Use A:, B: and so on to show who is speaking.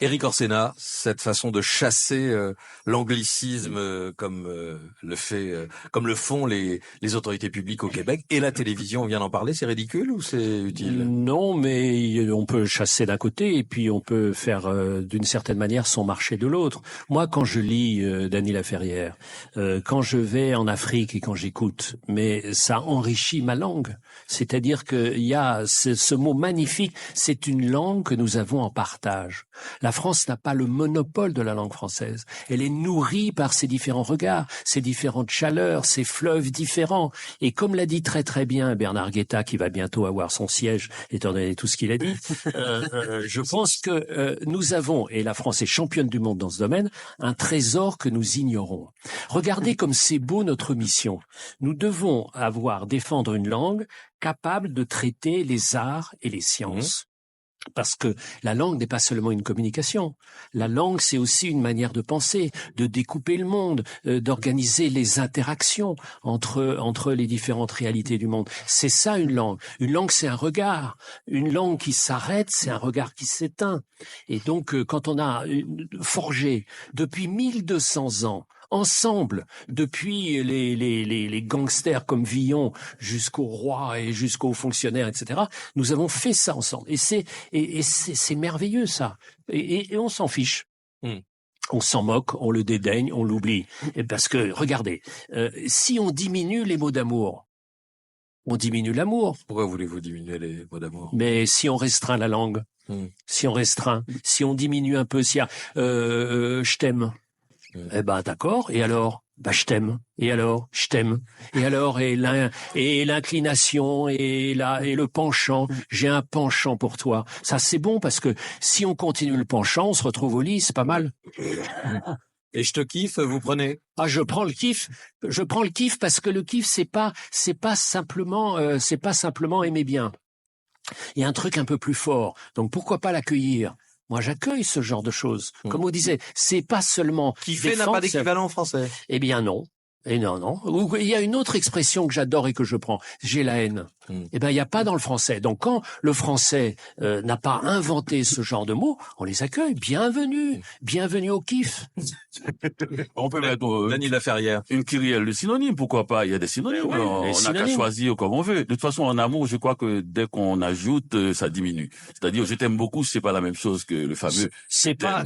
A: Éric Orsena, cette façon de chasser l'anglicisme comme le font les autorités publiques au Québec et la télévision, on vient d'en parler, c'est ridicule ou c'est utile?
B: Non, mais on peut chasser d'un côté et puis on peut faire d'une certaine manière son marché de l'autre. Moi, quand je lis Dany Laferrière, quand je vais en Afrique et quand j'écoute, mais ça enrichit ma langue. C'est-à-dire qu'il y a ce mot magnifique, c'est une langue que nous avons en partage. La France n'a pas le monopole de la langue française. Elle est nourrie par ses différents regards, ses différentes chaleurs, ses fleuves différents. Et comme l'a dit très très bien Bernard Guetta, qui va bientôt avoir son siège, étant donné tout ce qu'il a dit, je pense que nous avons, et la France est championne du monde dans ce domaine, un trésor que nous ignorons. Regardez comme c'est beau notre mission. Nous devons défendre une langue capable de traiter les arts et les sciences. Parce que la langue n'est pas seulement une communication. La langue, c'est aussi une manière de penser, de découper le monde, d'organiser les interactions entre les différentes réalités du monde. C'est ça une langue. Une langue, c'est un regard. Une langue qui s'arrête, c'est un regard qui s'éteint. Et donc, quand on a forgé depuis 1200 ans, ensemble, depuis les gangsters comme Villon jusqu'aux rois et jusqu'aux fonctionnaires, etc., nous avons fait ça ensemble. Et c'est merveilleux, ça. Et on s'en fiche. On s'en moque, on le dédaigne, on l'oublie. Parce que, regardez, si on diminue les mots d'amour, on diminue l'amour.
A: Pourquoi voulez-vous diminuer les mots d'amour?
B: Mais si on restreint la langue, si on diminue un peu, je t'aime. Eh ben d'accord, et alors? Bah je t'aime. Et alors? Je t'aime. Et alors? Et l'inclination et le penchant. J'ai un penchant pour toi. Ça c'est bon parce que si on continue le penchant, on se retrouve au lit, c'est pas mal.
A: Et je te kiffe, vous prenez?
B: Ah, je prends le kiff. Je prends le kiff parce que le kiff c'est pas simplement aimer bien. Il y a un truc un peu plus fort. Donc pourquoi pas l'accueillir? Moi, j'accueille ce genre de choses. Comme on disait, c'est pas seulement...
A: Kiffer n'a pas d'équivalent en français.
B: Eh bien, non. Et non. Il y a une autre expression que j'adore et que je prends. J'ai la haine. Eh ben, il n'y a pas dans le français. Donc, quand le français n'a pas inventé ce genre de mots, on les accueille. Bienvenue. Bienvenue au kiff.
C: On peut mettre
A: Dany Laferrière.
C: une kyrielle de synonymes, pourquoi pas? Il y a des synonymes.
B: Oui,
C: on n'a qu'à choisir comme on veut. De toute façon, en amour, je crois que dès qu'on ajoute, ça diminue. C'est-à-dire, je t'aime beaucoup, c'est pas la même chose que le fameux.
B: C'est pas...